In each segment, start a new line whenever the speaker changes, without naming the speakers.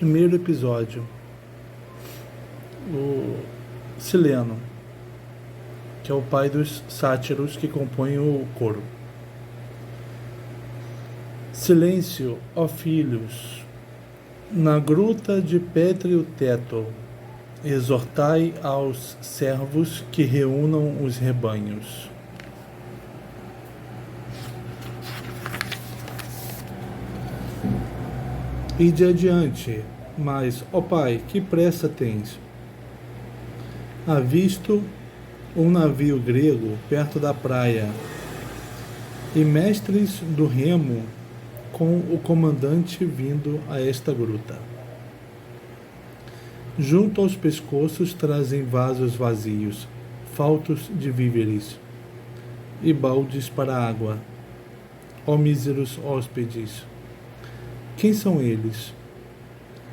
primeiro episódio, o Sileno, que é o pai dos sátiros que compõem o coro. Silêncio, ó filhos, na gruta de pétreo teto, exortai aos servos que reúnam os rebanhos. Ide adiante, mas, ó pai, que pressa tens? Avisto um navio grego perto da praia, e mestres do remo com o comandante vindo a esta gruta. Junto aos pescoços trazem vasos vazios, faltos de víveres, e baldes para água. Ó míseros hóspedes, quem são eles?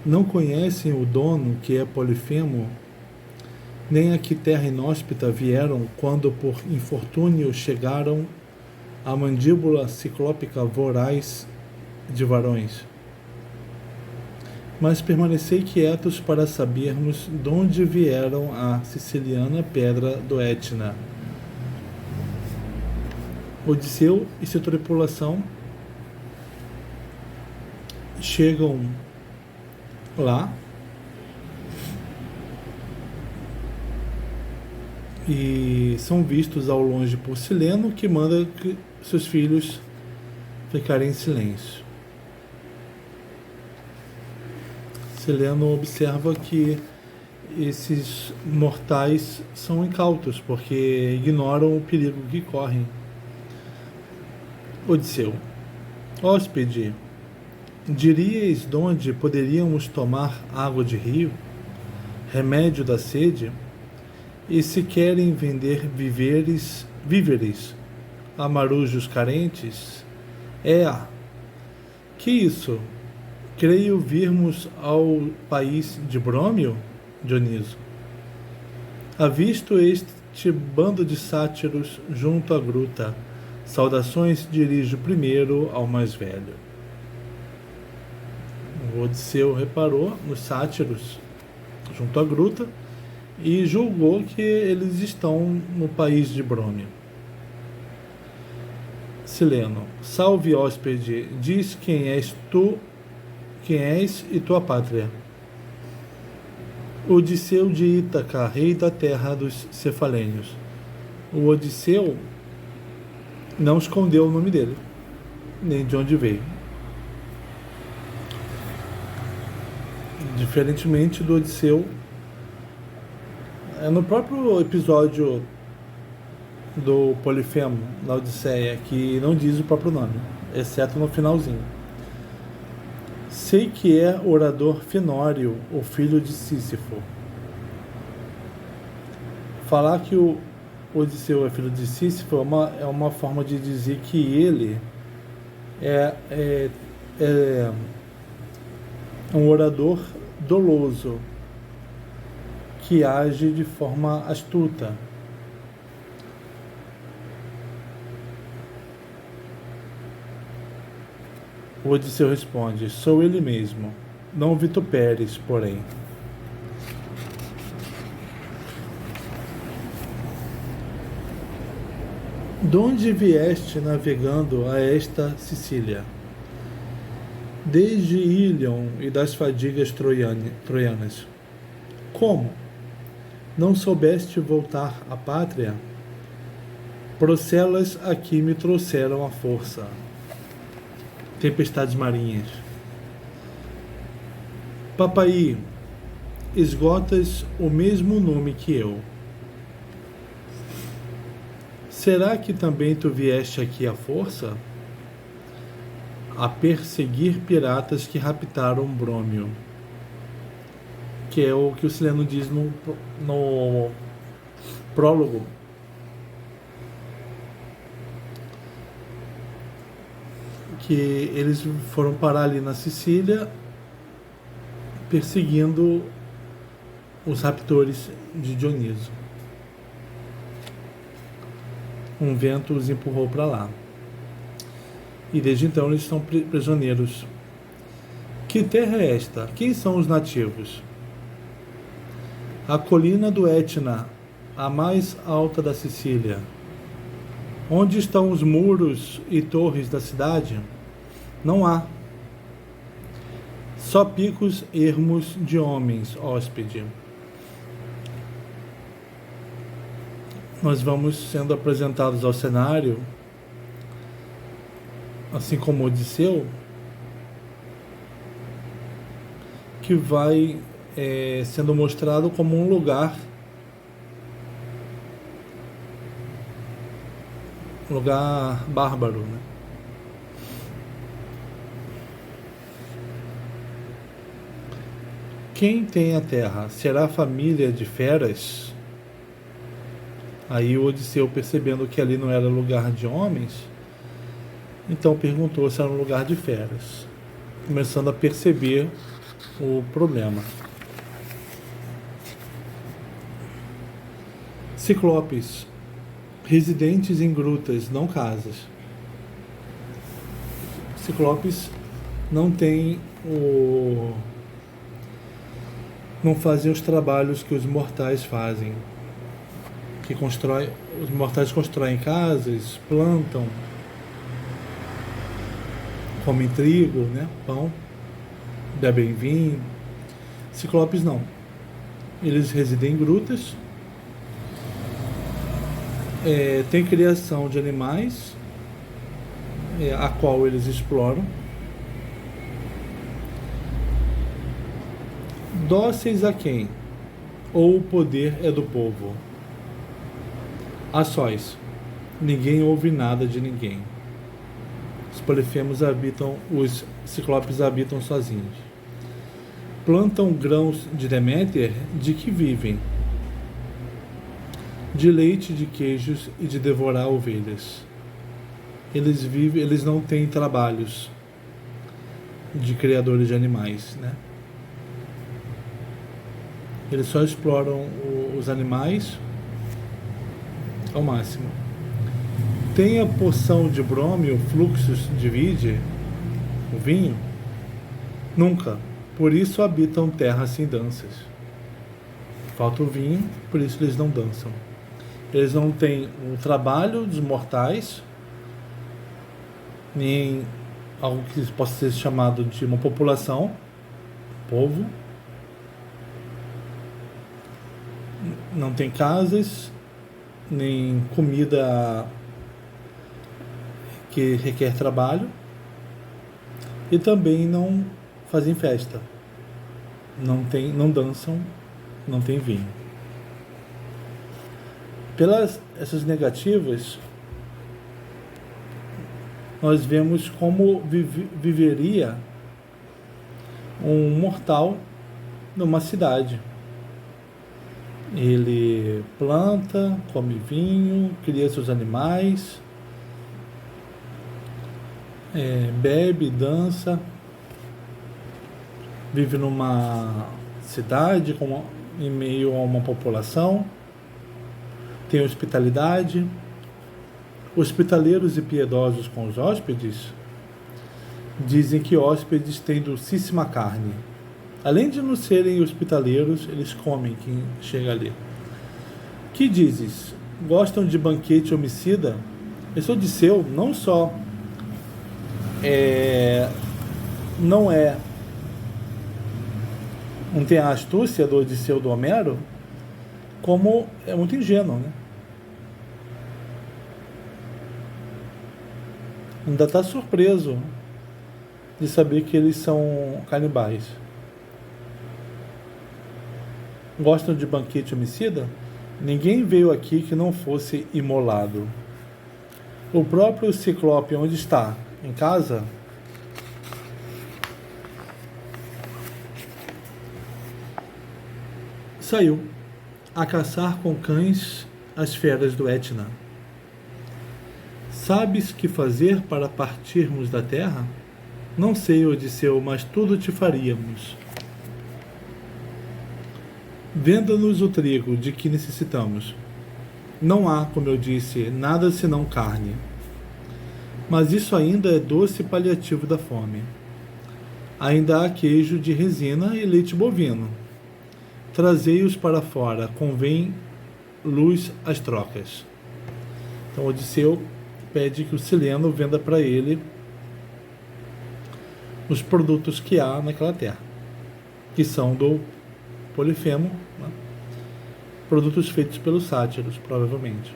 Não conhecem o dono que é Polifemo? Nem a que terra inóspita vieram quando por infortúnio chegaram à mandíbula ciclópica voraz de varões? Mas permanecei quietos para sabermos de onde vieram a siciliana pedra do Etna. Odisseu e sua tripulação chegam lá e são vistos ao longe por Sileno, que manda que seus filhos ficarem em silêncio. Sileno observa que esses mortais são incautos, porque ignoram o perigo que correm. Odisseu: hóspede, diríeis de onde poderíamos tomar água de rio, remédio da sede? E se querem vender víveres a marujos carentes? Que isso? Creio virmos ao país de Brômio, Dioniso. Avisto este bando de sátiros junto à gruta. Saudações dirijo primeiro ao mais velho. O Odisseu reparou nos sátiros junto à gruta e julgou que eles estão no país de Brômio. Sileno: salve, hóspede, diz quem és e tua pátria. Odisseu de Ítaca, rei da terra dos Cefalênios. O Odisseu não escondeu o nome dele, nem de onde veio. Diferentemente do Odisseu, no próprio episódio do Polifemo, na Odisseia, que não diz o próprio nome, exceto no finalzinho. Sei que é orador Finório, o filho de Sísifo. Falar que o Odisseu é filho de Sísifo é uma forma de dizer que ele é um orador doloso, que age de forma astuta. O Odisseu responde: sou ele mesmo, não vituperes, porém. De onde vieste navegando a esta Sicília? Desde Ilion e das fadigas troianas. Como? Não soubeste voltar à pátria? Procelas aqui me trouxeram à força. Tempestades marinhas. Papaí, esgotas o mesmo nome que eu. Será que também tu vieste aqui à força? A perseguir piratas que raptaram Brômio. Que é o que o Sileno diz no prólogo. Que eles foram parar ali na Sicília perseguindo os raptores de Dioniso. Um vento os empurrou para lá. E desde então eles estão prisioneiros. Que terra é esta? Quem são os nativos? A colina do Etna, a mais alta da Sicília. Onde estão os muros e torres da cidade? Não há. Só picos ermos de homens, hóspede. Nós vamos sendo apresentados ao cenário, assim como Odisseu, que vai sendo mostrado como um lugar bárbaro, né? Quem tem a terra será família de feras? Aí o Odisseu, percebendo que ali não era lugar de homens, então perguntou se era um lugar de feras, começando a perceber o problema. Ciclopes, residentes em grutas, não casas. Ciclopes não fazem os trabalhos que os mortais fazem. Os mortais constroem casas, plantam, comem trigo, né, pão, bebem vinho. Ciclopes não. Eles residem em grutas, tem criação de animais, a qual eles exploram. Dóceis a quem? Ou o poder é do povo? A sós. Ninguém ouve nada de ninguém. Os ciclopes habitam sozinhos. Plantam grãos de Deméter, de que vivem? De leite, de queijos e de devorar ovelhas. Eles não têm trabalhos de criadores de animais, né? Eles só exploram os animais ao máximo. Tem a poção de brômio, fluxos de vide, o vinho? Nunca. Por isso habitam terras sem danças. Falta o vinho, por isso eles não dançam. Eles não têm o trabalho dos mortais, nem algo que possa ser chamado de uma população, povo. Não tem casas, nem comida que requer trabalho, e também não fazem festa, não dançam, não tem vinho. Pelas essas negativas, nós vemos como viveria um mortal numa cidade. Ele planta, come vinho, cria seus animais, bebe, dança, vive numa cidade em meio a uma população, tem hospitalidade. Hospitaleiros e piedosos com os hóspedes dizem que hóspedes têm docíssima carne. Além de não serem hospitaleiros, eles comem quem chega ali. Que dizes? Gostam de banquete homicida? Esse Odisseu não só não tem a astúcia do Odisseu do Homero, como é muito ingênuo, né? Ainda está surpreso de saber que eles são canibais. Gostam de banquete homicida? Ninguém veio aqui que não fosse imolado. O próprio Ciclope, onde está? Em casa? Saiu a caçar com cães as feras do Etna. Sabes que fazer para partirmos da terra? Não sei, Odisseu, mas tudo te faríamos. Venda-nos o trigo de que necessitamos. Não há, como eu disse, nada senão carne. Mas isso ainda é doce paliativo da fome. Ainda há queijo de resina e leite bovino. Trazei-os para fora, convém luz às trocas. Então Odisseu pede que o Sileno venda para ele os produtos que há naquela terra, que são do Polifemo, né? Produtos feitos pelos sátiros, provavelmente.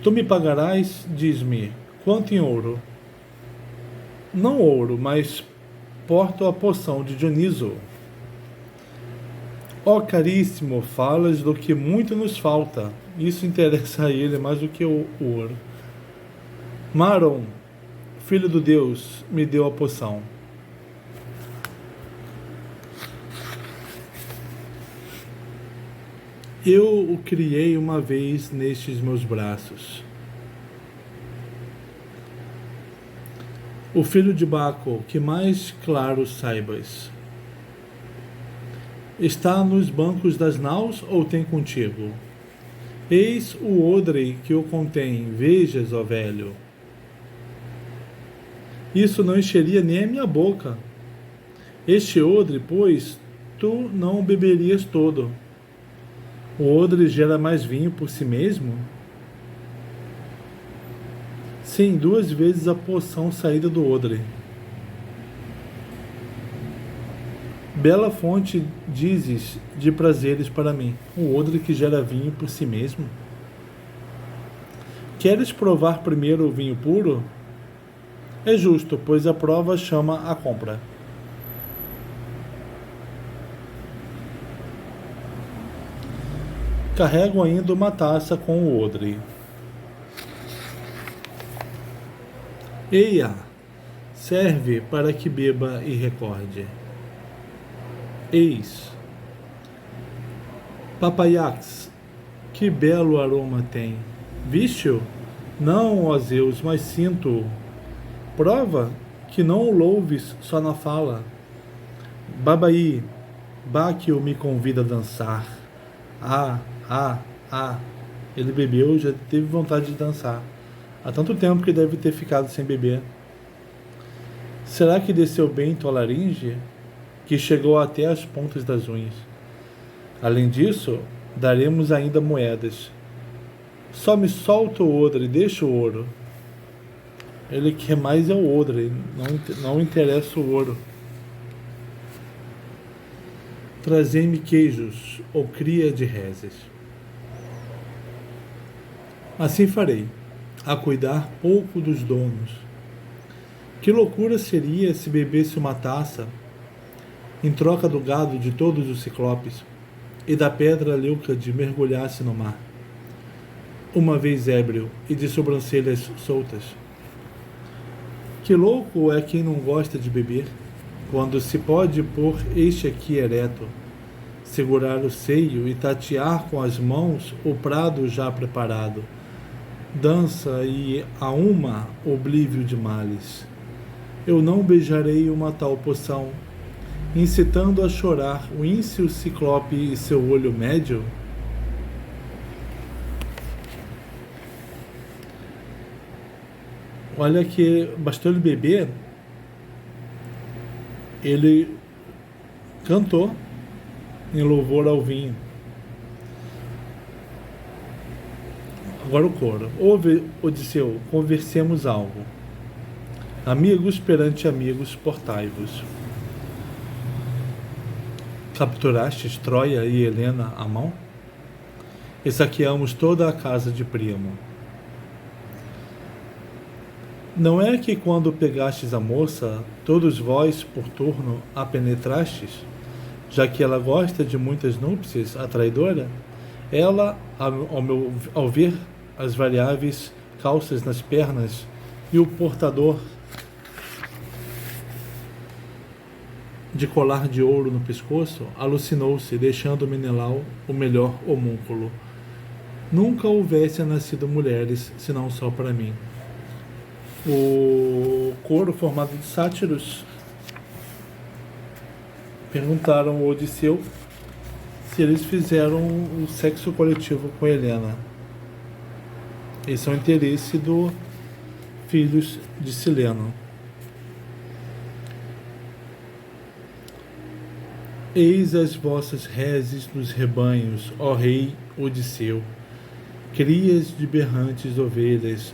Tu me pagarás, diz-me, quanto em ouro? Não ouro, mas porto a poção de Dioniso. Ó caríssimo, falas do que muito nos falta. Isso interessa a ele mais do que o ouro. Maron, filho do Deus, me deu a poção. Eu o criei uma vez nestes meus braços. O filho de Baco, que mais claro saibas. Está nos bancos das naus ou tem contigo? Eis o odre que o contém, vejas, ó velho. Isso não encheria nem a minha boca. Este odre, pois, tu não beberias todo. O odre gera mais vinho por si mesmo? Sim, 2 vezes a poção saída do odre. Bela fonte, dizes, de prazeres para mim. O odre que gera vinho por si mesmo? Queres provar primeiro o vinho puro? É justo, pois a prova chama a compra. Carrego ainda uma taça com o odre. Eia, serve para que beba e recorde. Eis. Papaiax, que belo aroma tem. Viste-o? Não, ó Zeus, mas sinto-o. Prova que não o louves só na fala. Babaí, Báquio me convida a dançar. Ele bebeu e já teve vontade de dançar. Há tanto tempo que deve ter ficado sem beber. Será que desceu bem tua laringe? Que chegou até as pontas das unhas. Além disso, daremos ainda moedas. Só me solta o odre e deixa o ouro. Ele quer mais é o odre, não interessa o ouro. Trazei-me queijos, ou cria de reses. Assim farei, a cuidar pouco dos donos. Que loucura seria se bebesse uma taça em troca do gado de todos os ciclopes e da pedra Leucade mergulhasse no mar, uma vez ébrio e de sobrancelhas soltas. Que louco é quem não gosta de beber, quando se pode pôr este aqui ereto, segurar o seio e tatear com as mãos o prado já preparado. Dança e a uma oblívio de males. Eu não beijarei uma tal poção, incitando a chorar o ínsio ciclope e seu olho médio? Olha que bastou ele beber, ele cantou em louvor ao vinho. Agora o coro. Ouve, Odisseu, conversemos algo. Amigos perante amigos, portai-vos. Capturastes Troia e Helena à mão? E saqueamos toda a casa de Príamo. Não é que quando pegastes a moça, todos vós, por turno, a penetrastes? Já que ela gosta de muitas núpcias, a traidora? Ela, ao ver as variáveis calças nas pernas e o portador de colar de ouro no pescoço, alucinou-se, deixando Menelau o melhor homúnculo. Nunca houvesse nascido mulheres, senão só para mim. O coro formado de sátiros perguntaram ao Odisseu se eles fizeram um sexo coletivo com Helena. Esse é o interesse dos filhos de Sileno. Eis as vossas reses nos rebanhos, ó rei Odisseu, crias de berrantes ovelhas.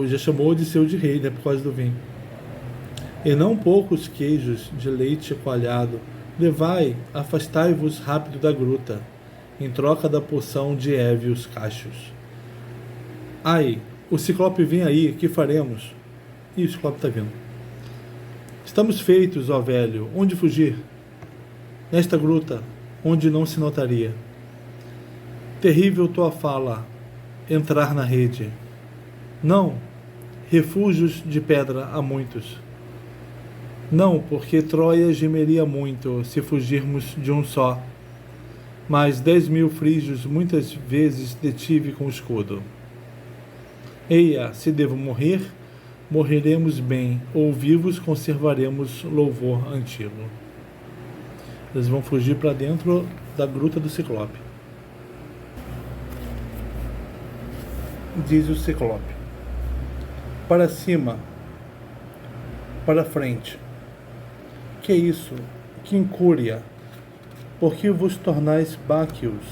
Já chamou Odisseu de rei, né, por causa do vinho. E não poucos queijos de leite coalhado, levai, afastai-vos rápido da gruta, em troca da porção de évios cachos. Ai, o Ciclope vem aí, que faremos? E o Ciclope está vindo. Estamos feitos, ó velho, onde fugir? Nesta gruta, onde não se notaria. Terrível tua fala, entrar na rede. Não, refúgios de pedra há muitos. Não, porque Troia gemeria muito se fugirmos de um só. Mas 10.000 frígios muitas vezes detive com o escudo. Eia, se devo morrer, morreremos bem, ou vivos conservaremos louvor antigo. Eles vão fugir para dentro da gruta do Ciclope. Diz o Ciclope: para cima, para frente. Que é isso? Que incúria! Por que vos tornais báquios?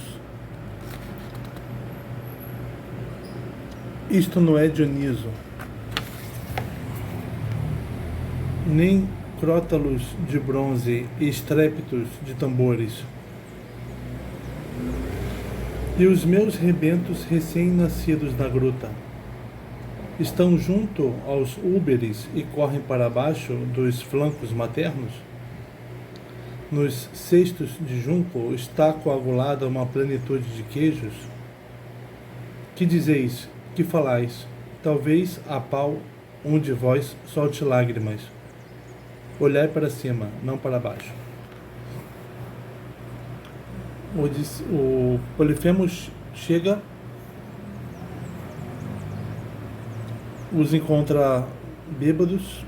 Isto não é Dioniso, nem crótalos de bronze e estrépitos de tambores. E os meus rebentos recém-nascidos na gruta estão junto aos úberes e correm para baixo dos flancos maternos? Nos cestos de junco está coagulada uma plenitude de queijos? Que dizeis? Que falais? Talvez a pau um de vós solte lágrimas. Olhai para cima, não para baixo. O Polifemo chega, os encontra bêbados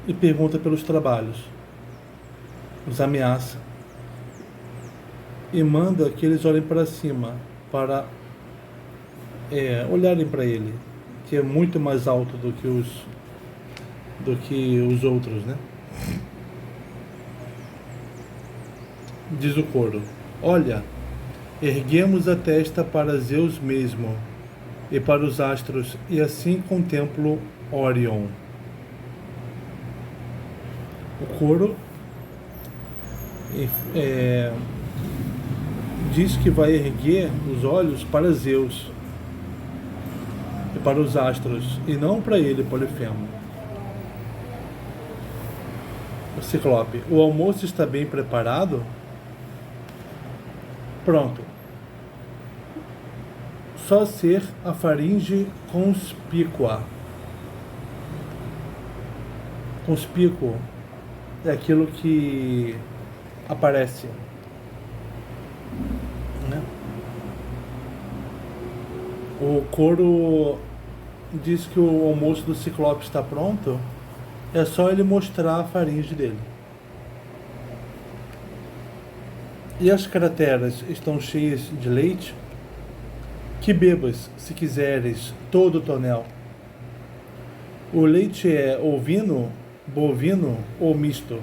e pergunta pelos trabalhos. Os ameaça e manda que eles olhem para cima para olharem para ele, que é muito mais alto do que os outros, né? Diz o coro: olha, erguemos a testa para Zeus mesmo e para os astros, e assim contemplo Órion. O coro diz que vai erguer os olhos para Zeus e para os astros, e não para ele, Polifemo. O Ciclope: o almoço está bem preparado? Pronto. Só ser a faringe conspícua. Conspícuo é aquilo que aparece, né? O coro diz que o almoço do Ciclope está pronto, é só ele mostrar a faringe dele. E as crateras estão cheias de leite? Que bebas, se quiseres, todo o tonel. O leite é ovino, bovino ou misto?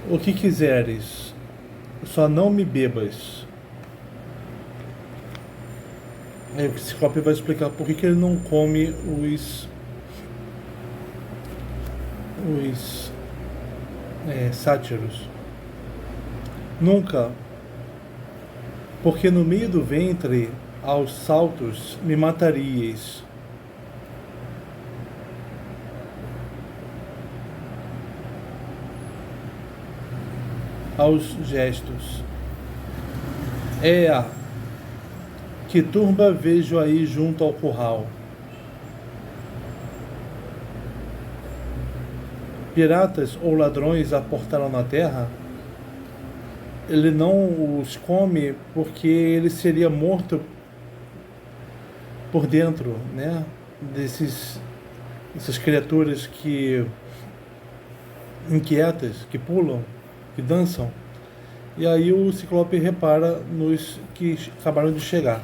O que quiseres, só não me bebas. Aí o Ciclope vai explicar por que ele não come os sátiros. Nunca, porque no meio do ventre, aos saltos, me mataríeis. Aos gestos. Que turba vejo aí junto ao curral. Piratas ou ladrões aportaram na terra? Ele não os come porque ele seria morto por dentro, né? Dessas criaturas que inquietas, que pulam, que dançam. E aí o Ciclope repara nos que acabaram de chegar.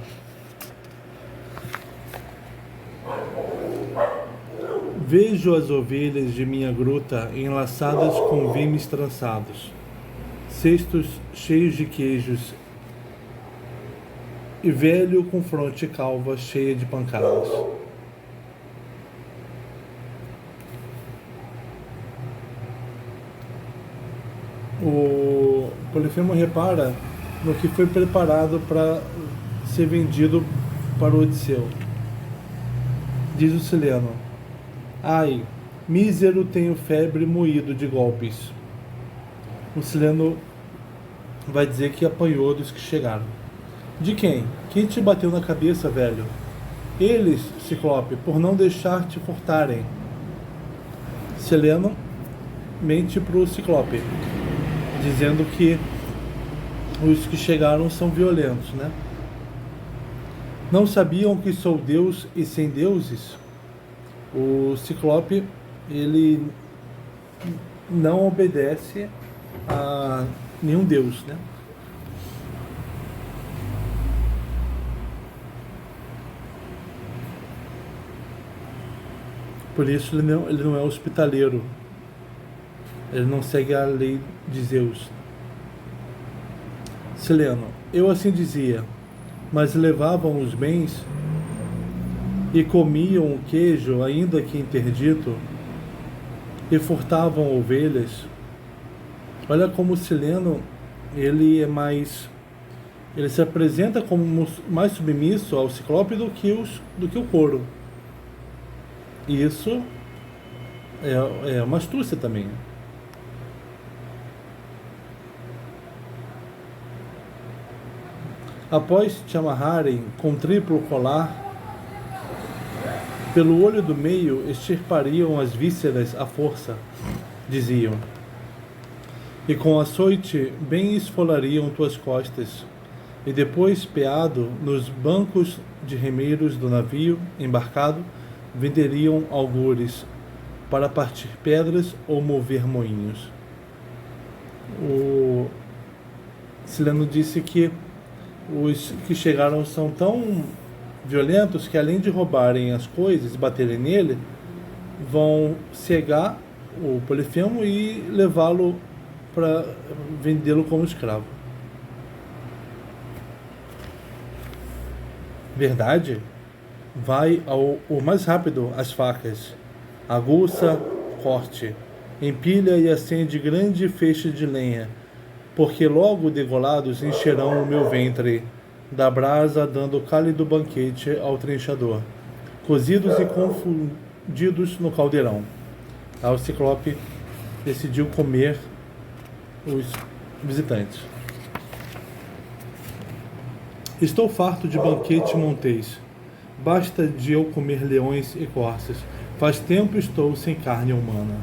Vejo as ovelhas de minha gruta enlaçadas com vimes trançados, cestos cheios de queijos e velho com fronte calva cheia de pancadas. O Polifemo repara no que foi preparado para ser vendido para o Odisseu. Diz o Sileno: ai, mísero, tenho febre moído de golpes. O Sileno vai dizer que apanhou dos que chegaram. De quem? Quem te bateu na cabeça, velho? Eles, Ciclope, por não deixar te furtarem. Sileno mente para o Ciclope, dizendo que os que chegaram são violentos, né? Não sabiam que sou Deus e sem deuses? O Ciclope, ele não obedece a nenhum deus, né? Por isso ele não é hospitaleiro. Ele não segue a lei de Zeus. Sileno: eu assim dizia, mas levavam os bens e comiam o queijo, ainda que interdito, e furtavam ovelhas. Olha como o Sileno, ele se apresenta como mais submisso ao Ciclope do que o Coro. E isso é uma astúcia também. Após te amarrarem com triplo colar, pelo olho do meio extirpariam as vísceras à força, diziam, e com açoite bem esfolariam tuas costas, e depois, peado, nos bancos de remeiros do navio embarcado, venderiam algures para partir pedras ou mover moinhos. O Sileno disse que os que chegaram são tão violentos que, além de roubarem as coisas e baterem nele, vão cegar o Polifemo e levá-lo para vendê-lo como escravo. Verdade? Vai o mais rápido as facas, aguça, corte, empilha e acende grande feixe de lenha, porque logo degolados encherão o meu ventre da brasa, dando cálido banquete ao trinchador, cozidos e confundidos no caldeirão. O Ciclope decidiu comer os visitantes. Estou farto de banquete montês. Basta de eu comer leões e corças. Faz tempo estou sem carne humana.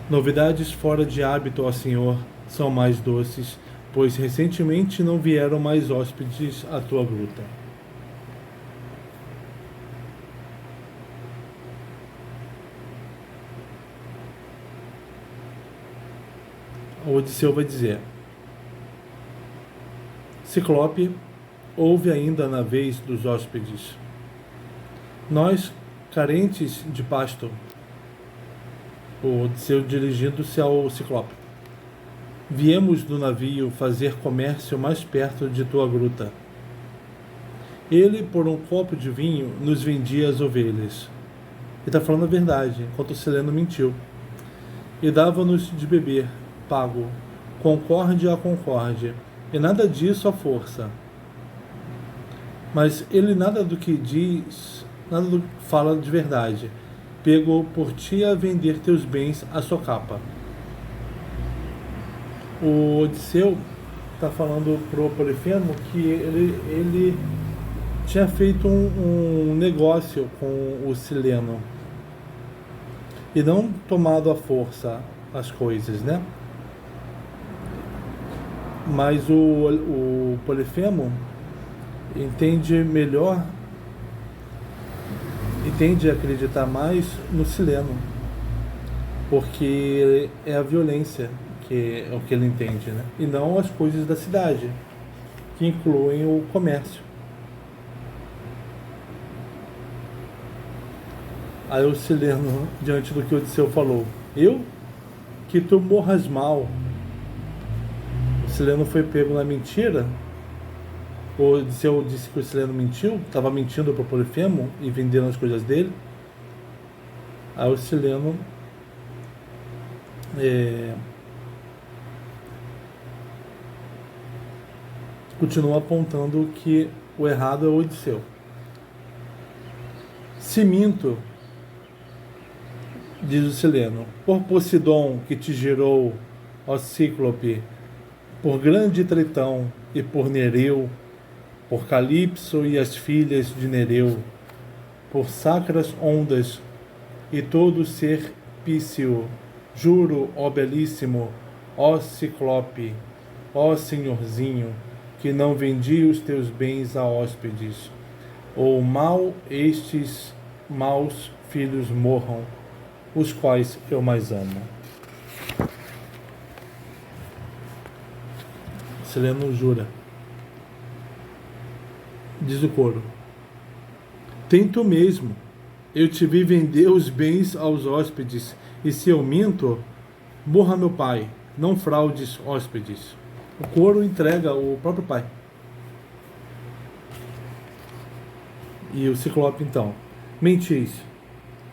Novidades fora de hábito, ó Senhor, são mais doces, pois recentemente não vieram mais hóspedes à tua gruta. O Odisseu vai dizer: Ciclope, ouve ainda na vez dos hóspedes. Nós, carentes de pasto, o Odisseu dirigindo-se ao Ciclope, viemos do navio fazer comércio mais perto de tua gruta. Ele, por um copo de vinho, nos vendia as ovelhas. Ele está falando a verdade, enquanto o Sileno mentiu. E dava-nos de beber, pago, concórdia a concórdia, e nada disso à força. Mas ele nada do que diz, nada do que fala de verdade. Pegou por ti a vender teus bens à socapa. O Odisseu está falando pro Polifemo que ele tinha feito um negócio com o Sileno e não tomado à força as coisas, né? Mas o Polifemo entende melhor e tende a acreditar mais no Sileno, porque é a violência que é o que ele entende, né? E não as coisas da cidade, que incluem o comércio. Aí o Sileno, diante do que Odisseu falou: eu? Que tu morras mal. O Sileno foi pego na mentira. O Odisseu disse que o Sileno mentiu, estava mentindo para Polifemo e vendendo as coisas dele. Aí o Sileno continua apontando que o errado é o Odisseu. Se minto, diz o Sileno, por Poseidon que te gerou, ó Cíclope, por grande Tritão e por Nereu, por Calipso e as filhas de Nereu, por sacras ondas e todo ser pício, juro, ó belíssimo, ó Ciclope, ó senhorzinho, que não vendi os teus bens a hóspedes, ou mal estes maus filhos morram, os quais eu mais amo. Sileno jura. Diz o coro: tento mesmo, eu te vi vender os bens aos hóspedes, e se eu minto, morra meu pai, não fraudes hóspedes. O coro entrega o próprio pai. E o Ciclope então: mentis,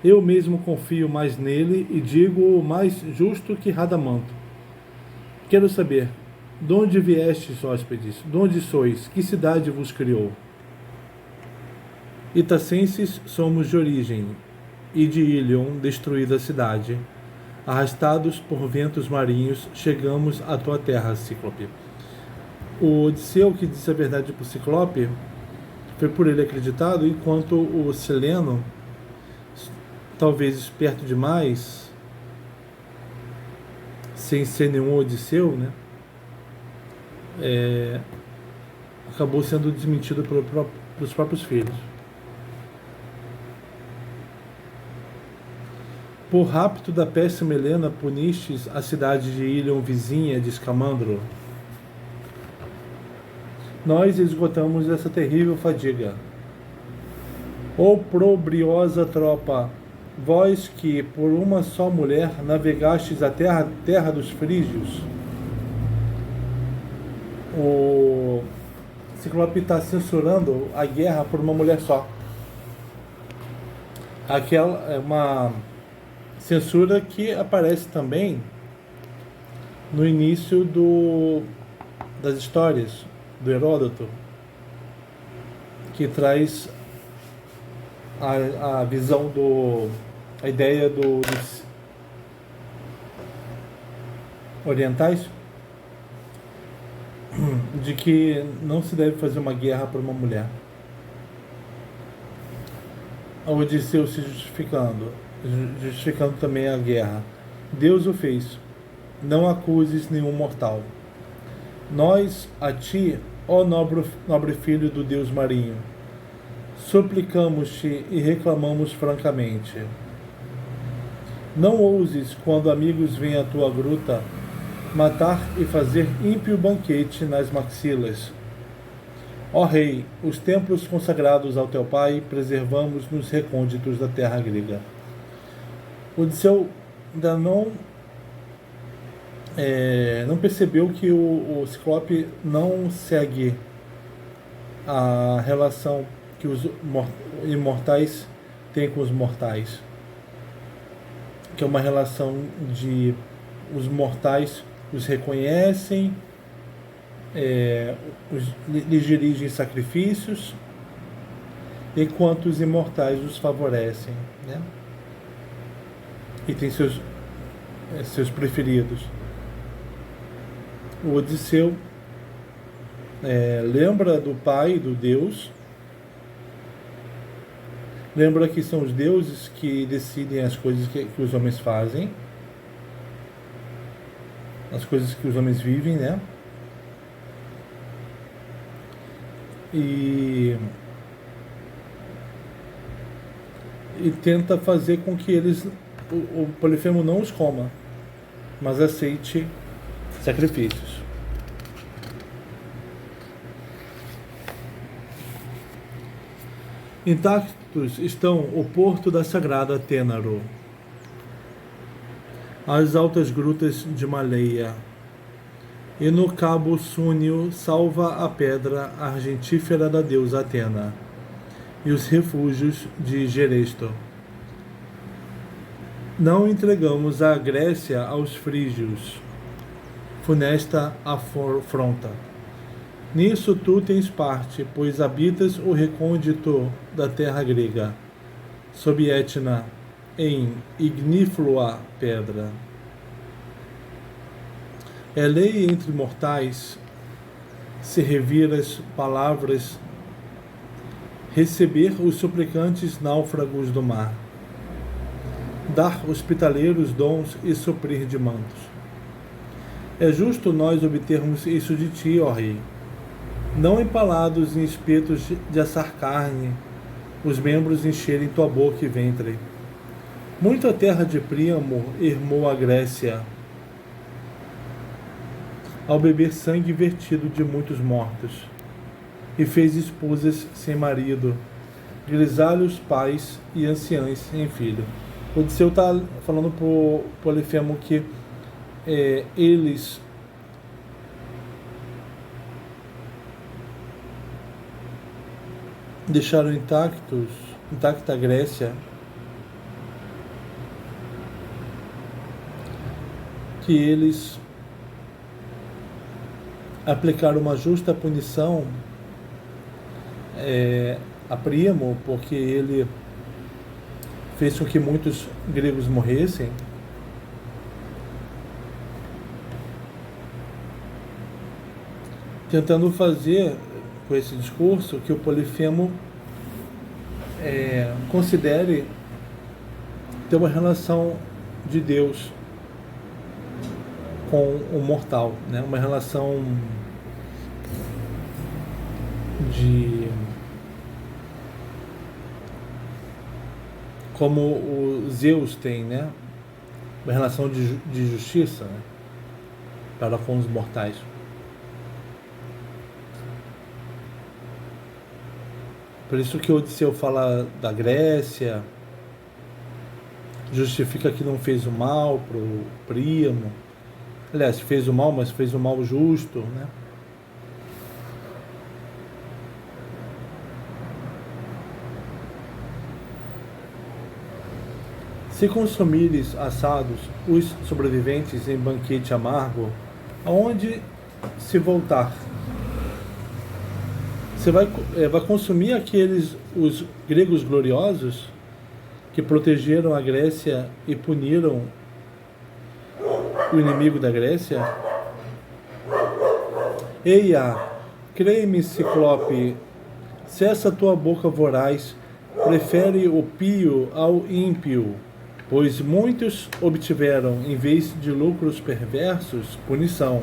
eu mesmo confio mais nele e digo-o mais justo que Radamanto. Quero saber, de onde viestes, hóspedes? De onde sois? Que cidade vos criou? Itacenses somos de origem, e de Ilion, destruída a cidade. Arrastados por ventos marinhos, chegamos à tua terra, Cíclope. O Odisseu, que disse a verdade para o Ciclope, foi por ele acreditado, enquanto o Sileno, talvez esperto demais, sem ser nenhum Odisseu, né, acabou sendo desmentido pelos próprios filhos. Por rapto da péssima Helena punistes a cidade de Ilion vizinha de Escamandro. Nós esgotamos essa terrível fadiga. Ó probriosa tropa, vós que por uma só mulher navegastes a terra dos frígios. O Ciclope está censurando a guerra por uma mulher só. Aquela é uma censura que aparece também no início das histórias do Heródoto, que traz a visão a ideia dos orientais, de que não se deve fazer uma guerra por uma mulher. A Odisseu se justificando também a guerra. Deus o fez, não acuses nenhum mortal. Nós, a ti, ó nobre filho do Deus marinho, suplicamos-te e reclamamos francamente. Não ouses, quando amigos vêm à tua gruta, matar e fazer ímpio banquete nas maxilas. Ó rei, os templos consagrados ao teu pai preservamos nos recônditos da terra grega. Odisseu ainda não percebeu que o Ciclope não segue a relação que os imortais têm com os mortais, que é uma relação de os mortais os reconhecem, lhes dirigem sacrifícios, enquanto os imortais os favorecem, né? E tem seus preferidos. O Odisseu lembra do pai, do Deus, lembra que são os deuses que decidem as coisas que os homens fazem, as coisas que os homens vivem, né? E tenta fazer com que o Polifemo não os coma, mas aceite sacrifícios. Intactos estão o porto da sagrada Tênaro, as altas grutas de Maleia, e no cabo Súnio salva a pedra argentífera da deusa Atena, e os refúgios de Geresto. Não entregamos a Grécia aos frígios, funesta afronta. Nisso tu tens parte, pois habitas o recôndito da terra grega, sob Etna, em igníflua pedra. É lei entre mortais, se reviras palavras, receber os suplicantes náufragos do mar, dar hospitaleiros dons e suprir de mantos. É justo nós obtermos isso de ti, ó Rei, não empalados em espetos de assar carne, os membros encherem tua boca e ventre. Muita terra de Príamo ermou a Grécia, ao beber sangue vertido de muitos mortos, e fez esposas sem marido, grisalhos pais e anciãs sem filho. Odisseu está falando para o Polifemo que eles deixaram intacta a Grécia, que eles aplicaram uma justa punição a Príamo, porque ele fez com que muitos gregos morressem. Tentando fazer com esse discurso que o Polifemo considere ter uma relação de Deus com o mortal, né? Uma relação de como o Zeus tem, né? Uma relação de justiça, né? Para com os mortais. Por isso que Odisseu fala da Grécia, justifica que não fez o mal para o Príamo. Aliás, fez o mal, mas fez o mal justo, né? Se consumires assados os sobreviventes em banquete amargo, aonde se voltar? Você vai consumir os gregos gloriosos que protegeram a Grécia e puniram o inimigo da Grécia? Eia, crê-me, Ciclope, se essa tua boca voraz prefere o pio ao ímpio, pois muitos obtiveram, em vez de lucros perversos, punição.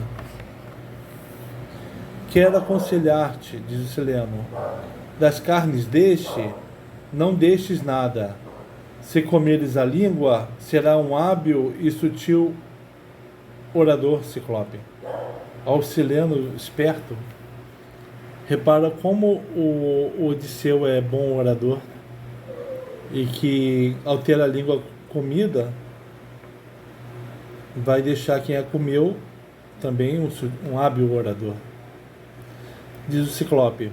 Quero aconselhar-te, diz o Sileno, das carnes deste, não deixes nada. Se comeres a língua, será um hábil e sutil orador, Ciclope. Ao Sileno esperto, repara como o Odisseu é bom orador e que, ao ter a língua comida, vai deixar quem a comeu também um hábil orador. Diz o Ciclope: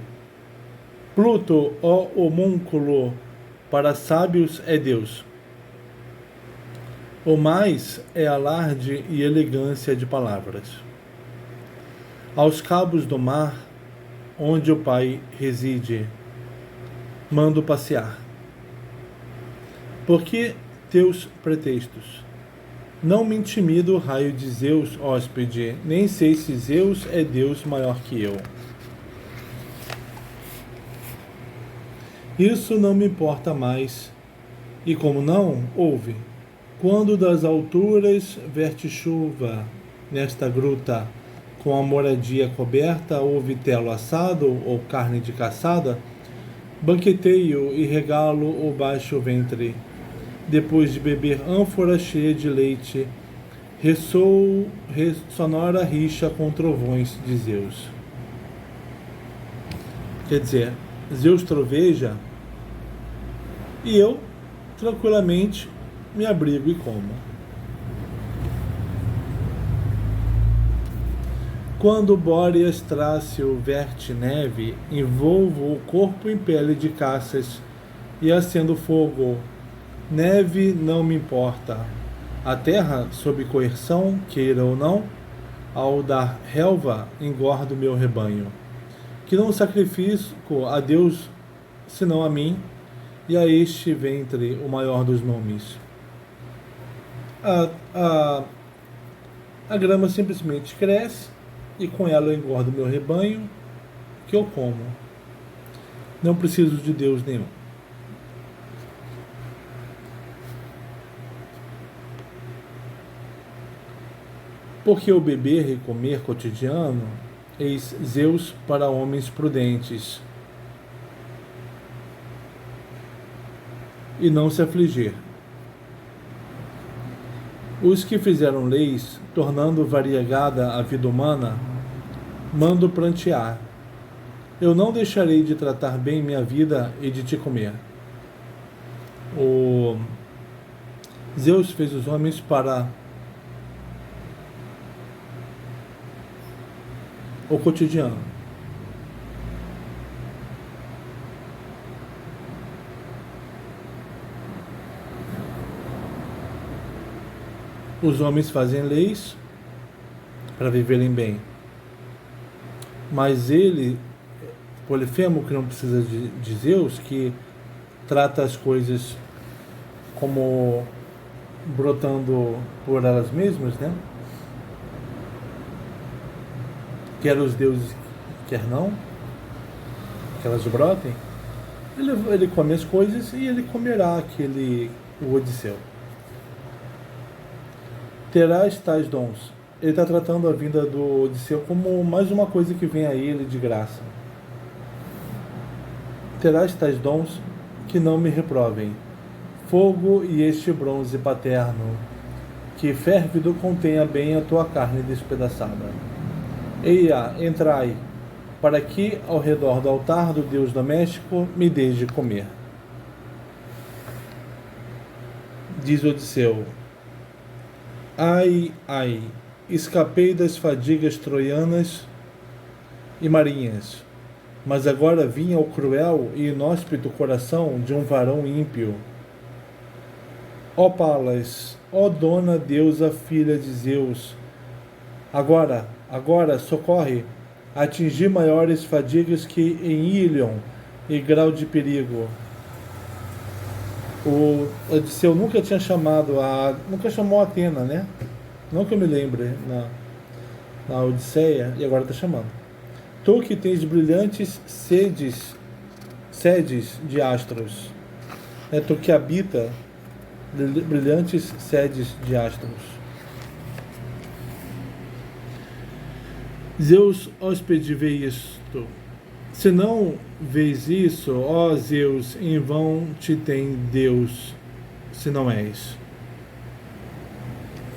Pluto, ó homúnculo, para sábios é Deus. O mais é alarde e elegância de palavras. Aos cabos do mar, onde o Pai reside, mando passear. Por que teus pretextos? Não me intimida o raio de Zeus, hóspede, nem sei se Zeus é Deus maior que eu. Isso não me importa mais. E como não, ouve. Quando das alturas verte chuva nesta gruta, com a moradia coberta ou vitelo assado ou carne de caçada, banqueteio e regalo o baixo ventre. Depois de beber ânfora cheia de leite, sonora rixa com trovões de Zeus. Quer dizer, Zeus troveja e eu, tranquilamente, me abrigo e como. Quando Bóreas Trácio verte neve, envolvo o corpo em pele de caças e acendo fogo. Neve não me importa. A terra, sob coerção, queira ou não, ao dar relva, engordo meu rebanho. Que não sacrifico a Deus, senão a mim, e a este ventre o maior dos nomes. A, a, a grama simplesmente cresce, e com ela eu engordo meu rebanho, que eu como. Não preciso de Deus nenhum. Porque o beber e comer cotidiano, eis Zeus para homens prudentes, e não se afligir. Os que fizeram leis, tornando variegada a vida humana, mando prantear. Eu não deixarei de tratar bem minha vida e de te comer. O Zeus fez os homens para o cotidiano. Os homens fazem leis para viverem bem. Mas ele, Polifemo, que não precisa de Zeus, que trata as coisas como brotando por elas mesmas, né? Quer os deuses, quer não, que elas brotem. Ele come as coisas e ele comerá o Odisseu. Terás tais dons. Ele está tratando a vinda do Odisseu como mais uma coisa que vem a ele de graça. Terás tais dons que não me reprovem. Fogo e este bronze paterno, que férvido contenha bem a tua carne despedaçada. Eia, entrai, para que, ao redor do altar do Deus doméstico, me deis de comer. Diz Odisseu: ai, ai, escapei das fadigas troianas e marinhas, mas agora vim ao cruel e inóspito coração de um varão ímpio. Ó Palas, ó dona deusa filha de Zeus, agora, socorre, atingi maiores fadigas que em Ilion e grau de perigo. O Odisseu nunca chamou a Atena, né? Não que eu me lembre na Odisseia, e agora está chamando. Tu que tens brilhantes sedes de astros, né? Tu que habita brilhantes sedes de astros. Zeus hóspede vê isto. Se não vês isso, ó Zeus, em vão te tem Deus, se não és.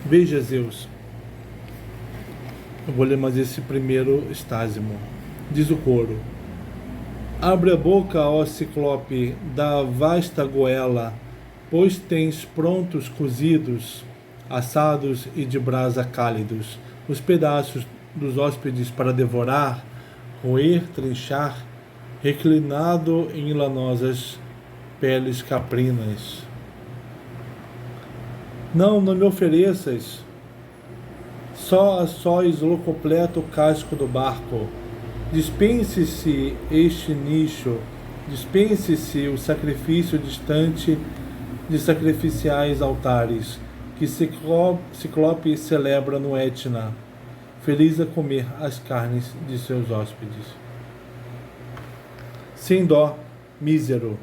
Veja, Zeus. Eu vou ler mais esse primeiro estásimo. Diz o coro: abre a boca, ó Ciclope, da vasta goela, pois tens prontos cozidos, assados e de brasa cálidos, os pedaços dos hóspedes para devorar, roer, trinchar, reclinado em lanosas peles caprinas. Não me ofereças só a sóis o completo casco do barco. Dispense-se este nicho, dispense-se o sacrifício distante de sacrificiais altares, que Ciclope celebra no Etna, feliz a comer as carnes de seus hóspedes. Sem dó, mísero,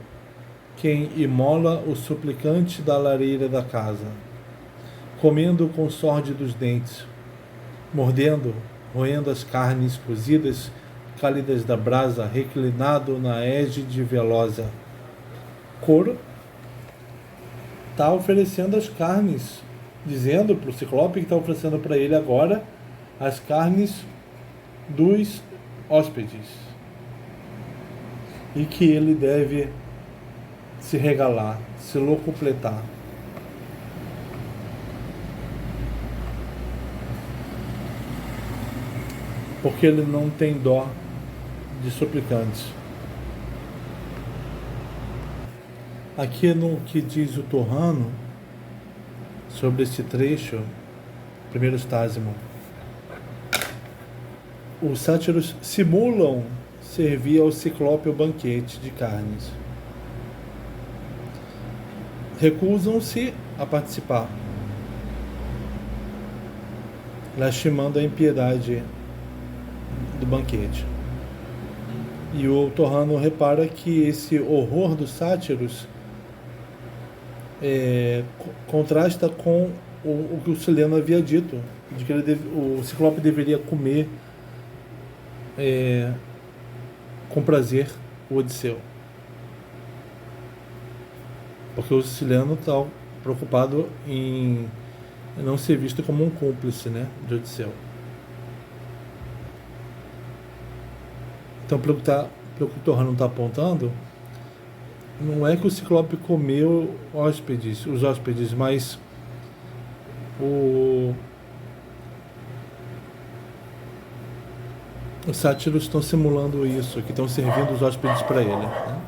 quem imola o suplicante da lareira da casa, comendo com sórdidos dentes, mordendo, roendo as carnes cozidas, cálidas da brasa, reclinado na égide velosa. Coro está oferecendo as carnes, dizendo para o Ciclope que está oferecendo para ele agora as carnes dos hóspedes, e que ele deve se regalar, se locupletar. Porque ele não tem dó de suplicantes. Aqui no que diz o Torrano sobre esse trecho, primeiro Stásimo, os sátiros simulam servir ao Ciclope o banquete de carnes. Recusam-se a participar, lastimando a impiedade do banquete. E o Torrano repara que esse horror dos sátiros contrasta com o que o Sileno havia dito, de que o Ciclope deveria comer com prazer o Odisseu. Porque o Sileno está preocupado em não ser visto como um cúmplice, né, de Odisseu. Então, pelo que o Torrano está apontando, não é que o Ciclope comeu os hóspedes, mas os sátiros estão simulando isso, que estão servindo os hóspedes para ele, né?